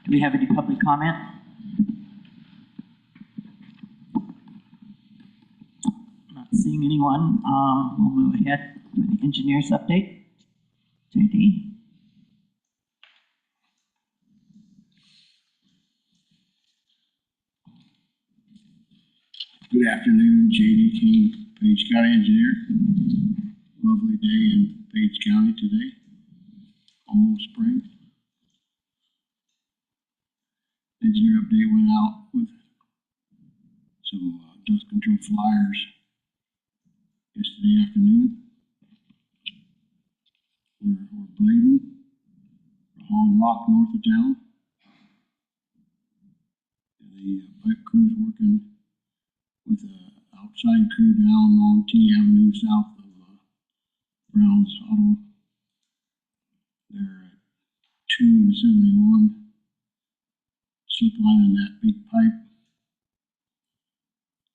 Do we have any public comment? Not seeing anyone. We'll move ahead with the engineer's update. JD. Good afternoon, JD King, Page County Engineer. Lovely day in Page County today, almost spring. Engineer update went out with some dust control flyers yesterday afternoon. We're blading, we're hauling rock north of town. The pipe crew's working with an outside crew down on T Avenue south of Brown's Auto. They're at 2 and 71, slip lining that big pipe.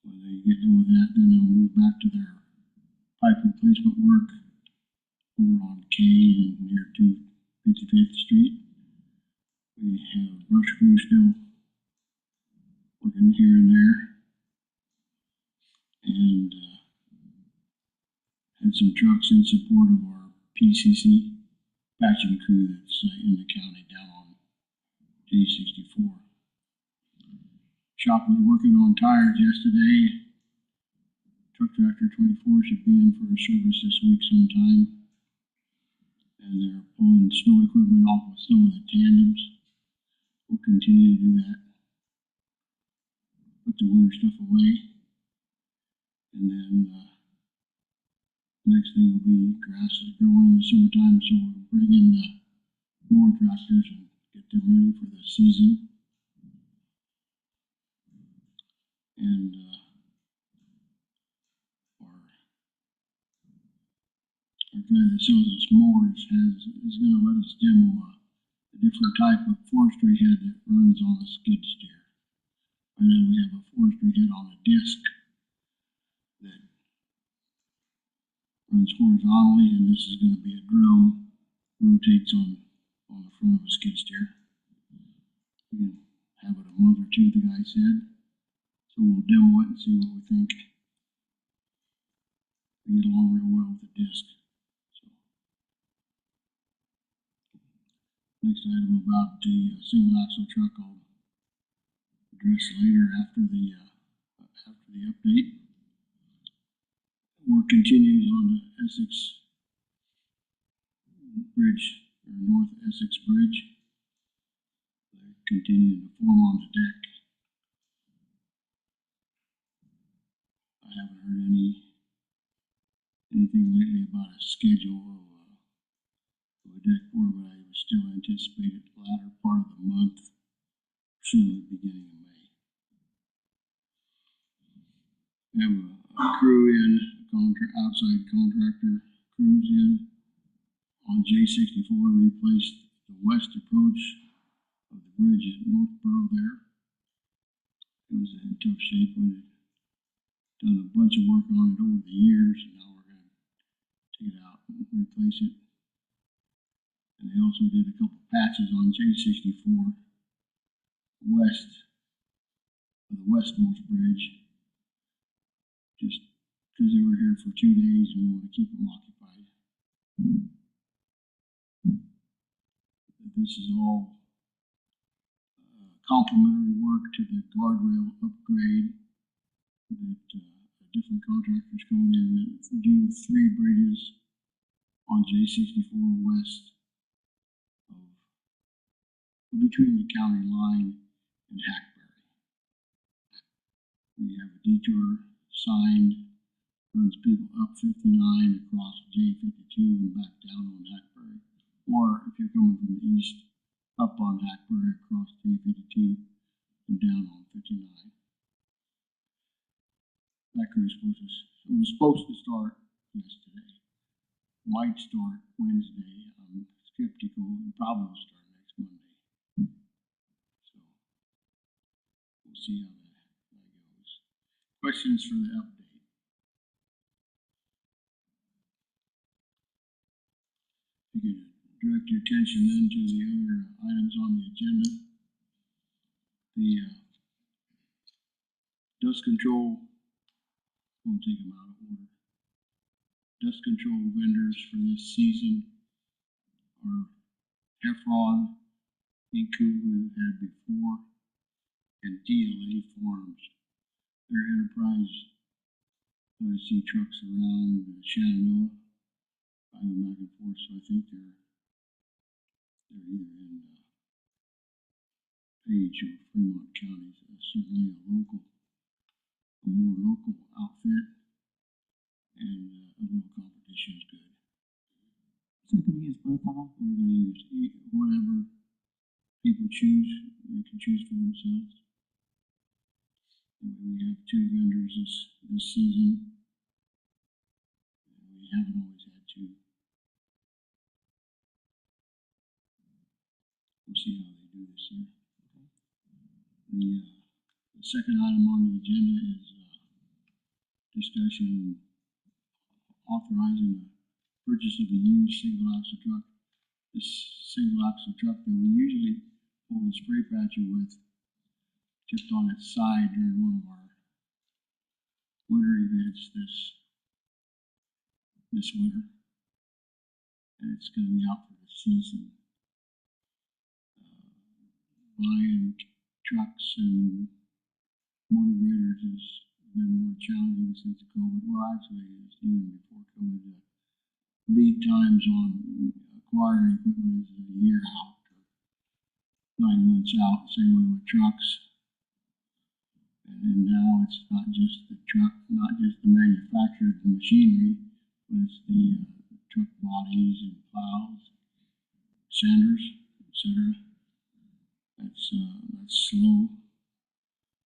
When they get done with that, then they'll move back to their pipe replacement work over on K and near to 55th Street. We have a brush crew still working here and there, and had some trucks in support of our PCC patching crew that's in the county down on J64. Shop was working on tires yesterday. Truck Tractor 24 should be in for a service this week sometime. And they're pulling snow equipment off of some of the tandems. We'll continue to do that. Put the winter stuff away. And then next thing will be grass is growing in the summertime, so we'll bring in more tractors and get them ready for the season. And our guy that sells us mowers is going to let us demo a different type of forestry head that runs on a skid steer. Right now we have a forestry head on a disc that runs horizontally, and this is going to be a drum, rotates on the front of a skid steer. We can have it a month or two, the guy said. So we'll demo it and see what we think. We get along real well with the disc. So. Next item about the single axle truck I'll address later after the update. Work continues on the Essex Bridge, or North Essex Bridge. They're continuing to form on the deck. I haven't heard anything lately about a schedule of a deck pour, but I would still anticipate it the latter part of the month, certainly beginning of May. We have a crew in, outside contractor crews in on J64 to replace the west approach of the bridge at Northborough there. It was in tough shape. We'd done a bunch of work on it over the years, and now we're going to take it out and replace it. And they also did a couple patches on J64 west of the westmost bridge, just because they were here for 2 days and we want to keep them occupied. This is all complementary work to the guardrail upgrade that different contractors coming in and do 3 bridges on J64 west of between the county line and Hackberry. We have a detour signed, runs people up 59 across J52 and back down on Hackberry. Or if you're coming from the east, up on Hackberry across J52 and down on 59. That crew was supposed to start yesterday. Might start Wednesday. I'm skeptical and probably will start next Monday. So we'll see how that goes. Questions for the update? You can direct your attention then to the other items on the agenda. The, dust control, I'm gonna take them out of order. Dust control vendors for this season are Heffron, Incu, we've had before, and DLA Farms. They're enterprise. I see trucks around Shenandoah, driving back and forth, so I think they're either in Page or Fremont counties. Certainly a more local outfit, and a little competition is good. So we can use both of them. We're going to use whatever people choose. They can choose for themselves. And we have two vendors this season. And we haven't always had two. We'll see how they do this year. The second item on the agenda is discussion authorizing the purchase of a used single axle truck. This single axle truck that we usually pull the spray patcher with tipped on its side during one of our winter events this winter, and it's going to be out for the season. Buying trucks and motor graders has been more challenging since COVID. Well, actually, it's even before COVID. Lead times on acquiring equipment is a year out, or 9 months out. Same way with trucks. And then now it's not just the truck, not just the manufactured machinery, but it's the truck bodies and plows, sanders, etc. That's slow.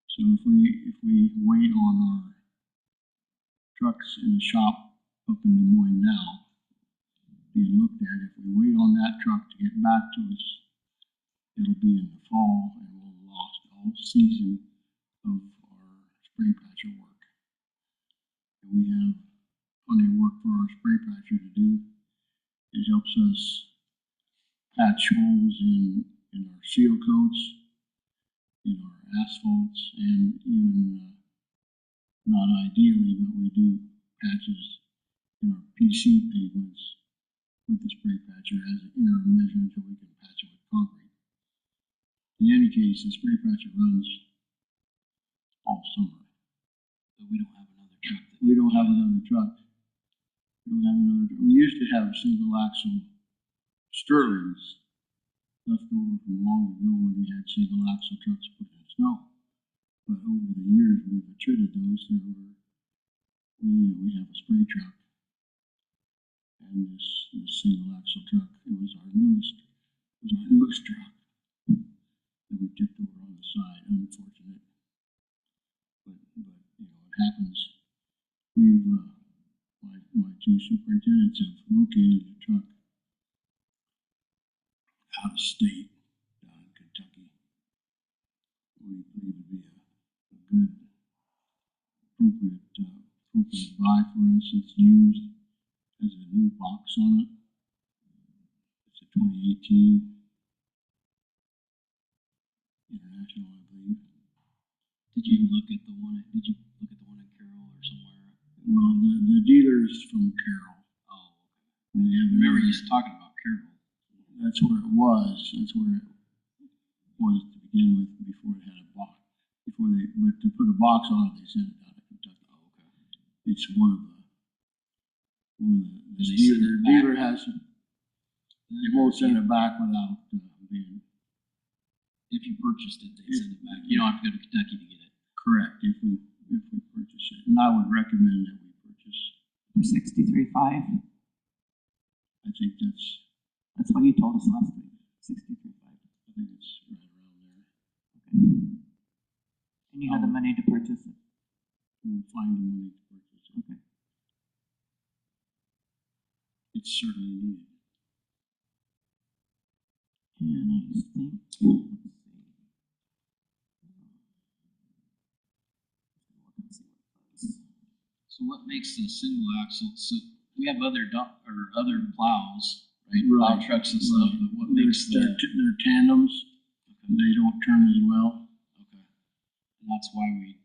So if we wait on our trucks in the shop up in Des Moines now being looked at, if we wait on that truck to get back to us, it'll be in the fall, and we'll have lost all season of our spray patcher work. And we have plenty of work for our spray patcher to do. It helps us patch holes in our seal coats, in our asphalts, and even, not ideally, but we do patches in our PC pavements with the spray patcher as an interim measure until we can patch it with concrete. In any case, the spray patcher runs all summer. But we don't have another truck. We don't have another truck. We used to have single axle Sterlings left over from long ago when we had single axle trucks put in snow. But over the years, we've attrited those. We have a spray truck. And this single axle truck, it was our newest truck that we tipped over on the side. Unfortunate. But it happens. We've, my two superintendents have located the truck out of state, down in Kentucky. We believe it'd be a good, appropriate buy for us. It's used, has a new box on it. It's a 2018 International, I believe. Did you look at the one in Carroll or somewhere? Well, the dealer is from Carroll. Oh, And okay. they have I remember you talking about Carroll. That's where it was. That's where it was to begin with, before it had a box. But to put a box on it, they sent it out of Kentucky. Oh, okay. It's one of the Does they send it back? dealer has it. They won't send it back without being If you purchased it, they'd send it back. You don't have to go to Kentucky to get it. correct if we purchase it. And I would recommend that we purchase. For 63.5. I think That's what you told us last week. 63.5. I think it's right around there. Okay. And you have the money to purchase it. We'll find the money to purchase it. Okay. It's certainly needed. And I just think, let's see. So what makes the single axle? So we have other plows, right? Right. Plow trucks and stuff. But what makes They're tandems, and they don't turn as well. And that's why we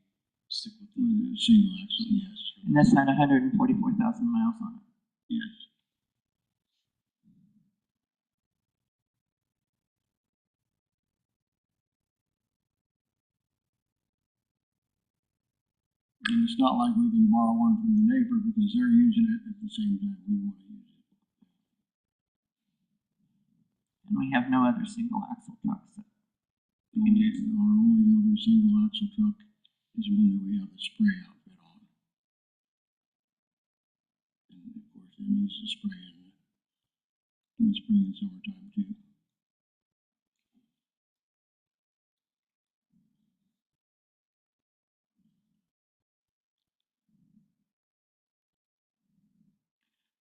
stick with the With a single axle, yes, And this had 144,000 miles on it. yes. And it's not like we can borrow one from the neighbor because they're using it at the same time we want to use it. And we have no other single axle trucks. Our only other single axle truck is one that we have a spray outfit on. And of course, it needs to spray in the spring and summertime too.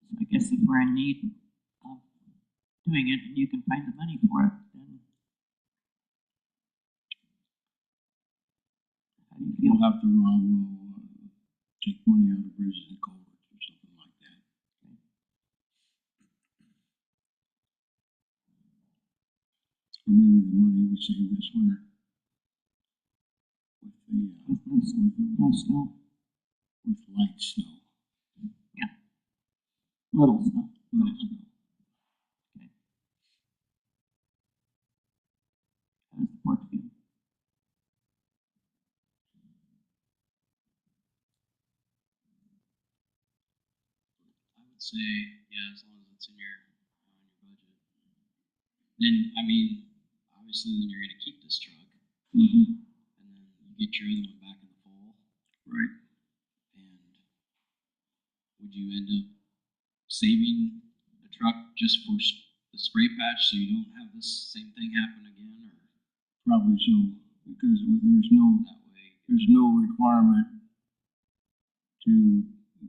So I guess if we're in need of doing it and you can find the money for it, then how do you feel? We'll have to, take money out of bridges and culverts or something like that. Or maybe the money we saved this winter with the, No snow, with light snow. little snow. Little snow. Okay. How does the board feel? I would say, yeah, as long as it's in your budget. Then, I mean, obviously then you're gonna keep this truck, Mm-hmm. and then you get your other one back in the fall, Right. and would you end up saving the truck just for the spray patch so you don't have this same thing happen again, or Probably so, because there's that way? no requirement to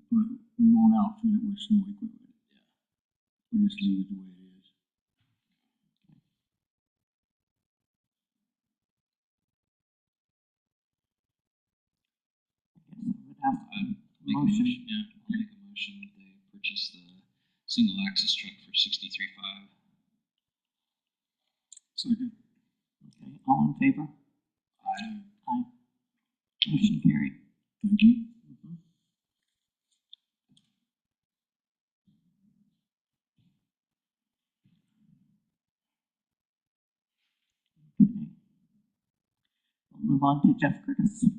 put, we won't outfit it with snow equipment. Yeah. We just leave it the way it is. I guess I would ask I'd make a motion. Yeah, I'll make a motion that they purchase the single axis truck for $63,500. Second. Okay, all in favor? Aye. Motion carried. Thank you. Okay. We'll move on to Jeff Curtis. Good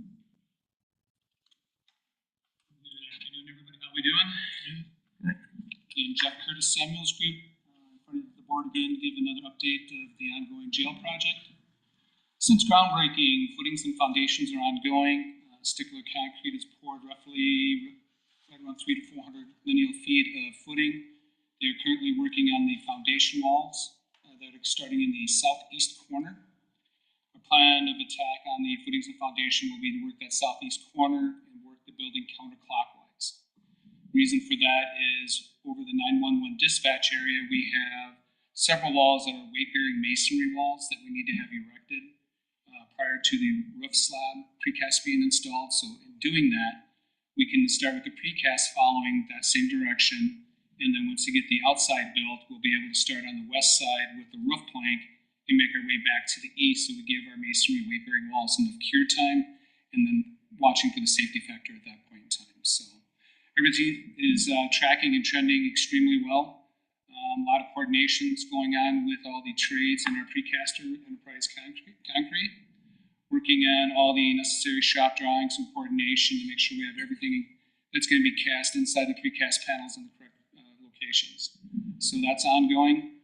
afternoon, everybody. How we doing? Good. Again, Jeff Curtis, Samuels Group, in front of the board again to give another update of the ongoing jail project. Since groundbreaking, footings and foundations are ongoing. Stickler concrete is poured roughly right around 300 to 400 lineal feet of footing. They are currently working on the foundation walls that are starting in the southeast corner. Our plan of attack on the footings and foundation will be to work that southeast corner and work the building counterclockwise. Reason for that is over the 911 dispatch area, we have several walls that are weight-bearing masonry walls that we need to have erected prior to the roof slab precast being installed. So in doing that, we can start with the precast following that same direction. And then once we get the outside built, we'll be able to start on the west side with the roof plank and make our way back to the east. So we give our masonry weight-bearing walls enough cure time and then watching for the safety factor at that point in time. So everything is tracking and trending extremely well. A lot of coordinations going on with all the trades in our precaster enterprise concrete. Working on all the necessary shop drawings and coordination to make sure we have everything that's going to be cast inside the precast panels in the correct locations. So that's ongoing.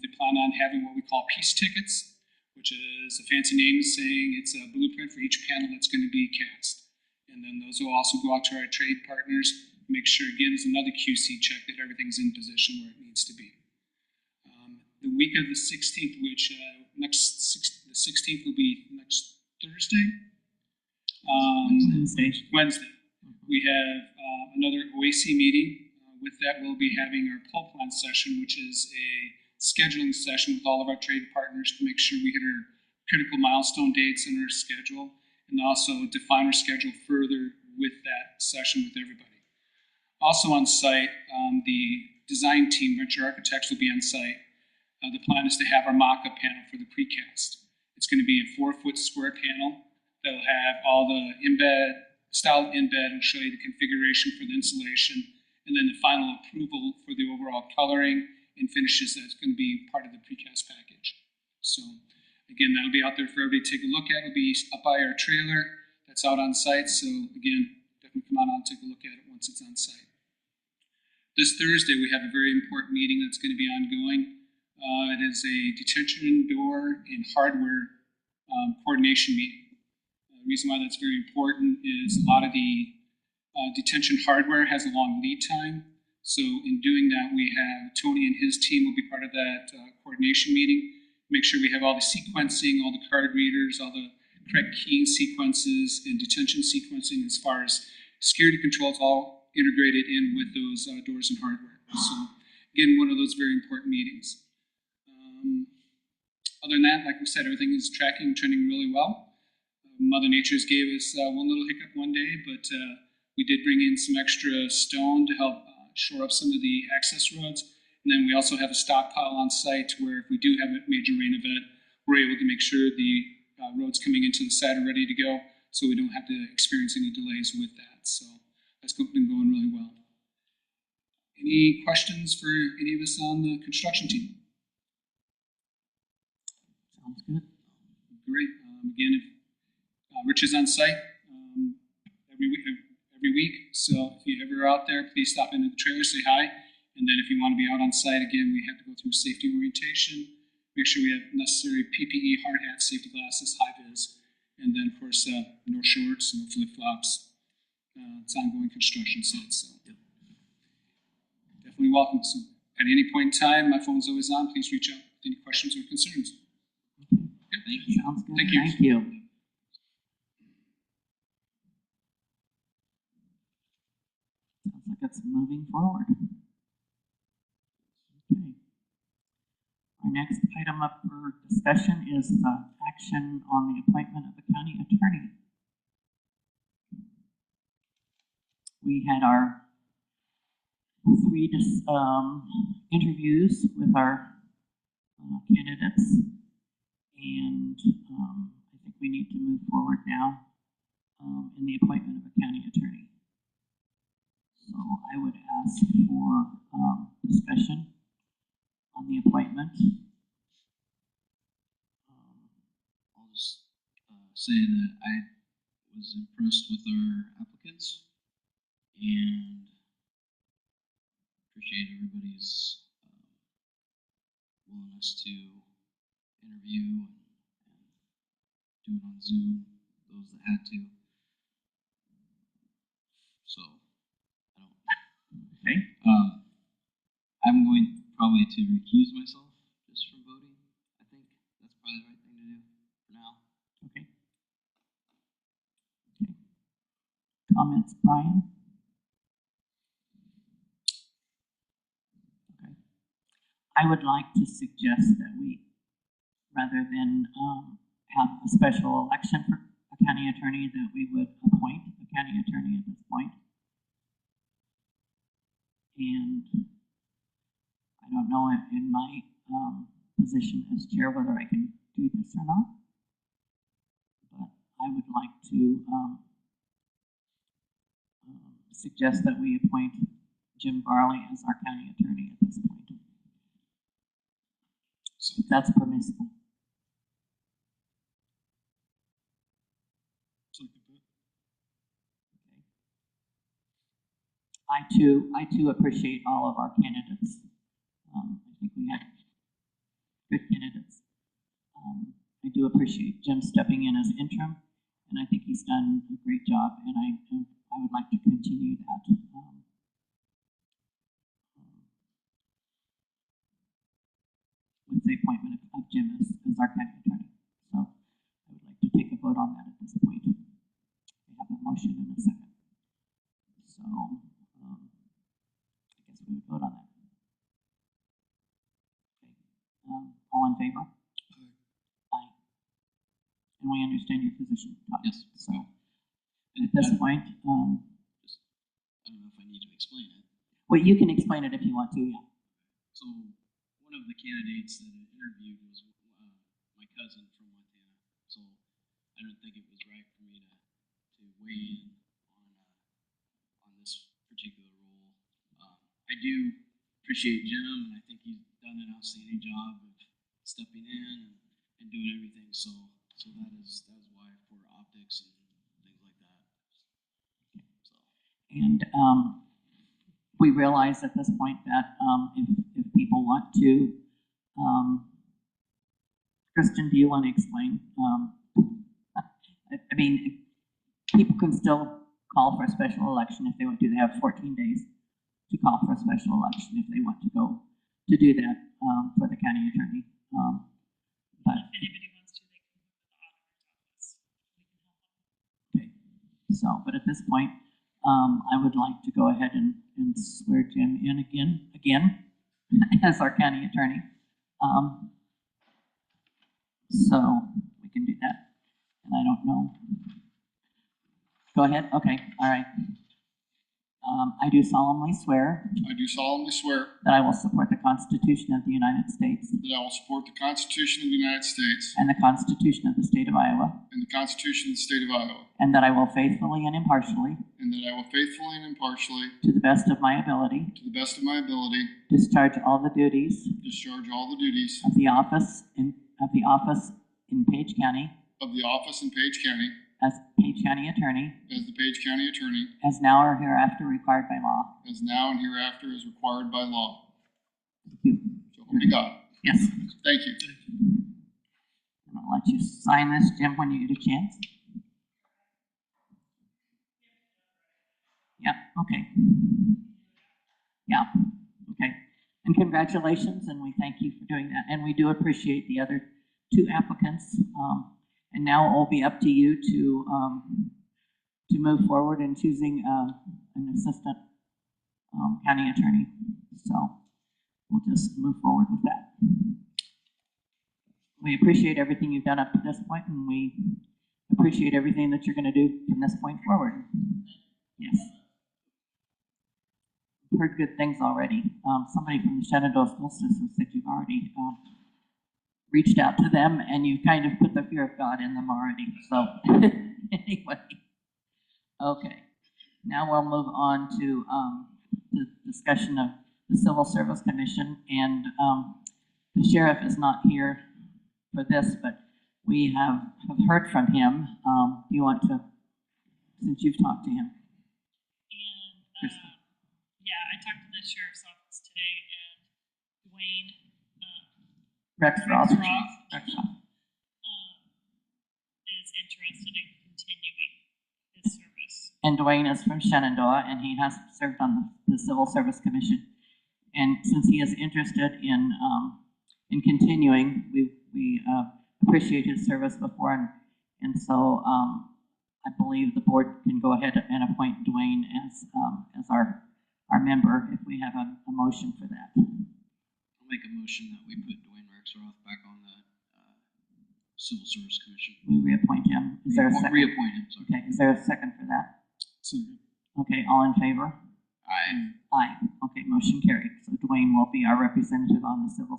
They plan on having what we call piece tickets, which is a fancy name saying it's a blueprint for each panel that's going to be cast. And then those will also go out to our trade partners, make sure, again, there's another QC check that everything's in position where it needs to be. The week of the 16th, which the 16th will be next Thursday. Wednesday. We have another OAC meeting. With that, we'll be having our pull plan session, which is a scheduling session with all of our trade partners to make sure we hit our critical milestone dates in our schedule, and also define our schedule further with that session with everybody. Also on site, the design team, Venture Architects, will be on site. The plan is to have our mock-up panel for the precast. It's going to be a 4-foot square panel That'll have all the embed, styled embed, will show you the configuration for the insulation, and then the final approval for the overall coloring and finishes that's going to be part of the precast package. So again, that'll be out there for everybody to take a look at. It'll be up by our trailer that's out on site. So again, definitely come on out and take a look at it once it's on site. This Thursday, we have a very important meeting that's going to be ongoing. It is a detention door and hardware coordination meeting. The reason why that's very important is a lot of the detention hardware has a long lead time. So in doing that, we have Tony and his team will be part of that coordination meeting. Make sure we have all the sequencing, all the card readers, all the correct keying sequences and detention sequencing as far as security controls all integrated in with those doors and hardware. So again, one of those very important meetings. Other than that, like we said, everything is tracking, trending really well. Mother Nature's gave us one little hiccup one day, but we did bring in some extra stone to help shore up some of the access roads. And then we also have a stockpile on site where if we do have a major rain event, we're able to make sure the roads coming into the site are ready to go, so we don't have to experience any delays with that. So that's been going really well. Any questions for any of us on the construction team? Sounds good. Great. Again, if Rich is on site every week, so if you're ever out there, please stop into the trailer, say hi. And then if you want to be out on site, again, we have to go through safety orientation, make sure we have necessary PPE, hard hats, safety glasses, high vis, and then of course no shorts, no flip flops. It's ongoing construction site, so definitely welcome. So at any point in time, my phone's always on. Please reach out with any questions or concerns. Thank you. Sounds good. Thank you. Thank you. Sounds like it's moving forward. Okay. Our next item up for discussion is action on the appointment of a county attorney. We had our three interviews with our candidates, and I think we need to move forward now in the appointment of a county attorney. So I would ask for discussion on the appointment. I'll just say that I was impressed with our applicants and appreciate everybody's willingness to interview and do it on Zoom, those that had to. So, I don't. Okay. I'm going probably to recuse myself just from voting. I think that's probably the right thing to do for now. Okay. Okay. Comments, Brian? Okay. I would like to suggest that we, rather than have a special election for a county attorney, that we would appoint a county attorney at this point. And I don't know in my position as chair whether I can do this or not, but I would like to suggest that we appoint Jim Barley as our county attorney at this point. If that's permissible. I too appreciate all of our candidates. I think we had good candidates. I do appreciate Jim stepping in as interim, and I think he's done a great job, and I would like to continue that. With the appointment of Jim as our county attorney. So I would like to take a vote on that at this point. We have a motion and a second. So I guess we would vote on that. Okay. All in favor? Aye. And we understand your position, Todd. Yes. So at this point, I don't know if I need to explain it. well, you can explain it if you want to, yeah. So one of the candidates that I interviewed was my cousin from Montana. So I don't think it was right for me to weigh in on this particular role. I do appreciate Jim, and I think he's done an outstanding job of stepping in and doing everything. So that is why for optics and things like that. So And we realize at this point that if people want to, Kristen, do you want to explain? I mean, people can still call for a special election if they want to. They have 14 days to call for a special election if they want to go to do that for the county attorney. But If anybody wants to, they can go to the auditor's office. We can help them. okay, so but at this point, I would like to go ahead and swear Jim in again as our county attorney. So we can do that. And I don't know. Go ahead. Okay. All right. I do solemnly swear I do solemnly swear that I will support the Constitution of the United States that I will support the Constitution of the United States and the Constitution of the State of Iowa, and the Constitution of the State of Iowa, and that I will faithfully and impartially, and that I will faithfully and impartially, to the best of my ability, to the best of my ability, discharge all the duties discharge all the duties of the office in Page County of the office in Page County as Page County Attorney, as the Page County Attorney, as now or hereafter required by law. as now and hereafter is required by law. Thank you. So help me God. Yes. Thank you. And I'll let you sign this, Jim, when you get a chance. Yeah, okay. Yeah, okay. And congratulations, and we thank you for doing that. And we do appreciate the other two applicants. And now it will be up to you to move forward in choosing an assistant county attorney. So we'll just move forward with that. We appreciate everything you've done up to this point, and we appreciate everything that you're going to do from this point forward. Yes. Heard good things already. Somebody from the Shenandoah School System said you've already reached out to them and you kind of put the fear of God in them already. So anyway, okay. Now we'll move on to the discussion of the Civil Service Commission, and the sheriff is not here for this, but we have heard from him. Do you want to, since you've talked to him? And yeah, I talked to the sheriff's office today, and Dwayne Rexroth. is interested in continuing his service. And Dwayne is from Shenandoah, and he has served on the Civil Service Commission. And since he is interested in continuing, we appreciate his service before, and so I believe the board can go ahead and appoint Dwayne as our member if we have a motion for that. I'll make a motion that we put Dwayne Rexroth back on the Civil Service Commission. We reappoint him. Is there a second? Reappoint him, sorry. Okay, is there a second for that? So, Okay, all in favor? Aye. Aye. Okay, motion carried. So Dwayne will be our representative on the Civil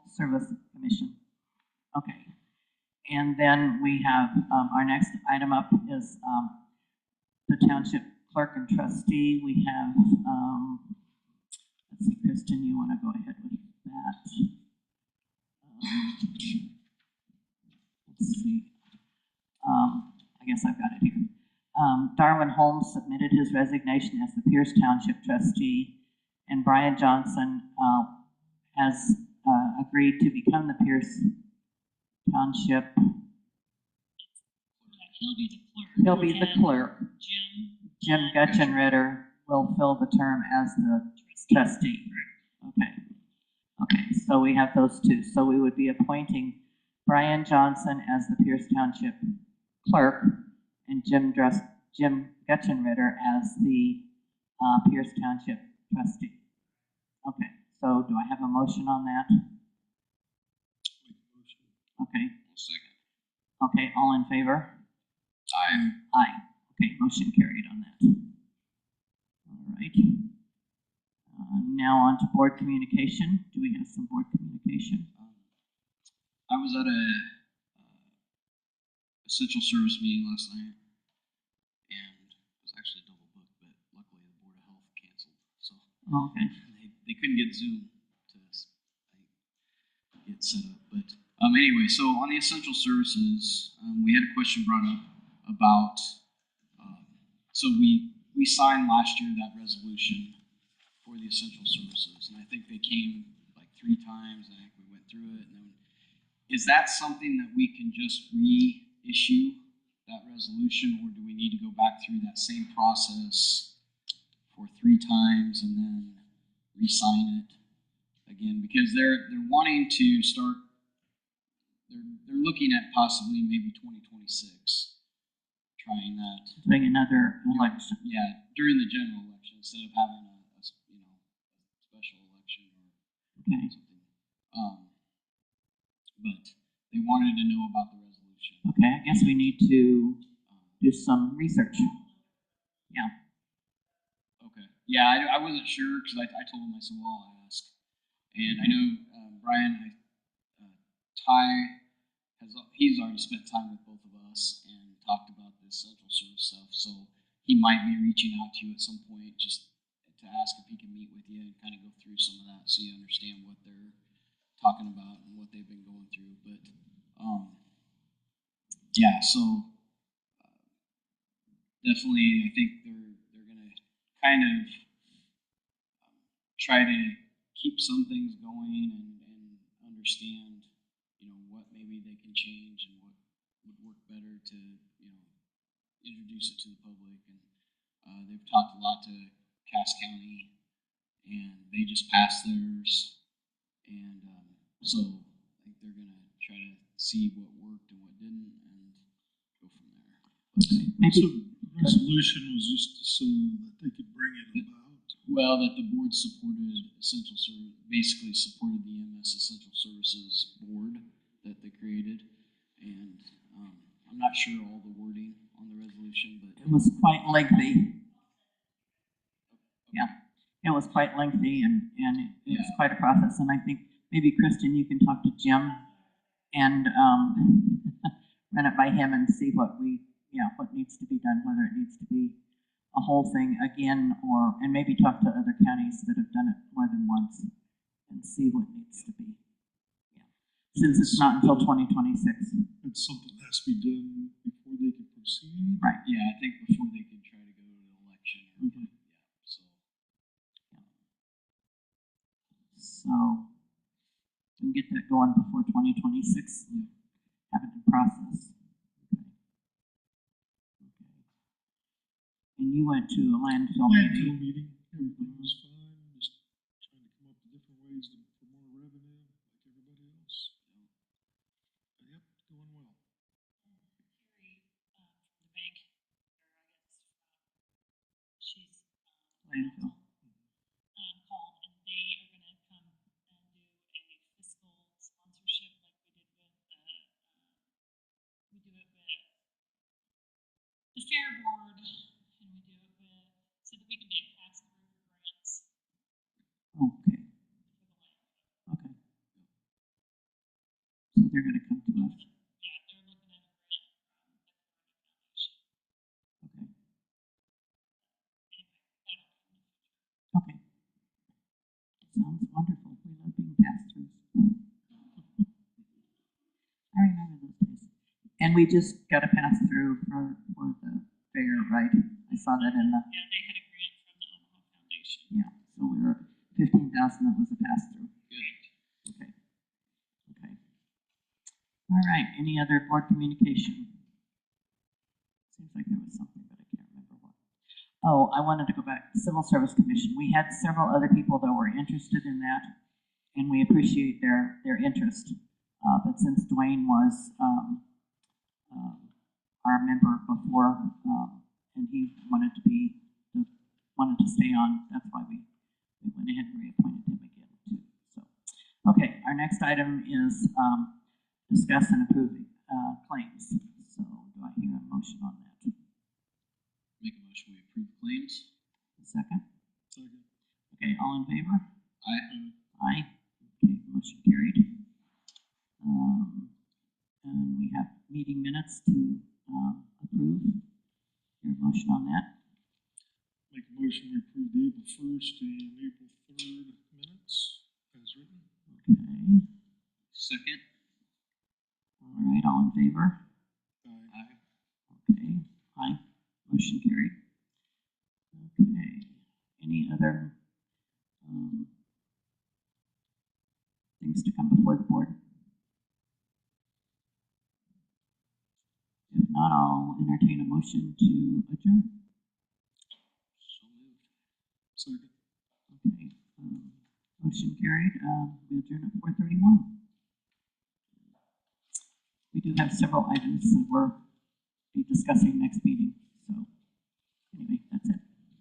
Service Commission. Okay. And then we have, our next item up is the Township Clerk and Trustee. We have, let's see, Kristen, you want to go ahead with that? Let's see. I guess I've got it here. Darwin Holmes submitted his resignation as the Pierce Township Trustee, and Brian Johnson has agreed to become the Pierce Township. He'll be the clerk. He'll be the and clerk. Jim Gutchenritter Gutchenritter will fill the term as the trustee. Okay. Okay, so we have those two. So we would be appointing Brian Johnson as the Pierce Township clerk and Jim Gutchenritter as the Pierce Township trustee. Okay, so do I have a motion on that? Okay, I'll second. okay, all in favor? Aye. Aye. Okay, motion carried on that. All right. Now on to board communication. Do we have some board communication? I was at a essential service meeting last night, and it was actually double booked, but luckily the Board of Health canceled, so Okay. they couldn't get Zoom to get set up. But anyway, so on the essential services, we had a question brought up about. So we signed last year that resolution for the essential services, and I think they came like 3 times. And I think we went through it. And then, is that something that we can just reissue that resolution, or do we need to go back through that same process for 3 times and then re-sign it again? Because they're wanting to start. They're looking at possibly maybe 2026. Trying that. Doing another election. Yeah, during the general election instead of having a special election or Okay. something. But they wanted to know about the resolution. Okay, I guess we need to do some research. Yeah. Okay. Yeah, I wasn't sure because I told him, I said, well, I'll ask. And I know Brian, Ty he's already spent time with both of us and talked about this central service stuff. So he might be reaching out to you at some point just to ask if he can meet with you and kind of go through some of that so you understand what they're talking about and what they've been going through. But yeah, so definitely I think they're going to kind of try to keep some things going and understand, what maybe they can change and what would work better to, introduce it to the public. And they've talked a lot to Cass County, and they just passed theirs. And so I think they're going to try to see what worked and what didn't and go from there. Okay. So Maybe. the resolution was just so that they could bring it about. Well, that the board supported essential service, basically supported the EMS Essential Services Board that they created. And I'm not sure all the wording on the resolution, but It was quite lengthy. Yeah, it was quite lengthy and it was quite a process. And I think maybe Kristen, you can talk to Jim and run it by him and see what needs to be done, whether it needs to be a whole thing again, and maybe talk to other counties that have done it more than once and see what needs to be. Yeah, since it's not until 2026. It's something that has to be done before they can proceed. Right. yeah, I think before they could try to go to an election. Mhm. Yeah, so. So we can get that going before 2026 and have it in process. Okay. And you went to a landfill Landfill meeting. meeting, everything was fine, just trying to come up with different ways for more revenue, like everybody else. But yep, going well. Carrie, from the bank, or I guess, she's, Landfill. called, and they are gonna come and do a fiscal sponsorship like we did with, we do it with the fair board, and we do it with, so that we can be a pass-through for grants Okay. for the land. Okay. So they're going to come to us. Yeah, they're looking at a grant from the Corona Foundation. Okay. Anyway, that'll come in the future. Okay. Sounds wonderful. We love being pass-throughs. I remember those days. And we just got a pass-through for the fair, right? I saw that in the, Yeah, they had a grant from the Omaha Foundation. yeah. So we were 15,000. That was a pass-through. Good. Okay. Okay. All right. Any other board communication? Seems like there was something, but I can't remember what. Oh, I wanted to go back. Civil Service Commission. We had several other people that were interested in that, and we appreciate their interest. But since Dwayne was our member before, and he wanted to stay on, that's why we went ahead and reappointed him again too. So, okay, our next item is discuss and approve claims. So, do I hear a motion on that? Make a motion, we approve claims. A second? Second. Okay, all in favor? Aye. Aye. Okay, motion carried. And we have meeting minutes to, approve. Your motion on that? Make a motion, we approve the April 1st and April 3rd minutes as written. Okay, Second. all right, all in favor? Aye. Okay, aye, motion carried. Okay, any other, things to come before the board? If not, I'll entertain a motion to adjourn. So moved. Second. Okay, motion carried, we adjourn at 4:31. We do have several items that we'll be discussing next meeting, so anyway, that's it.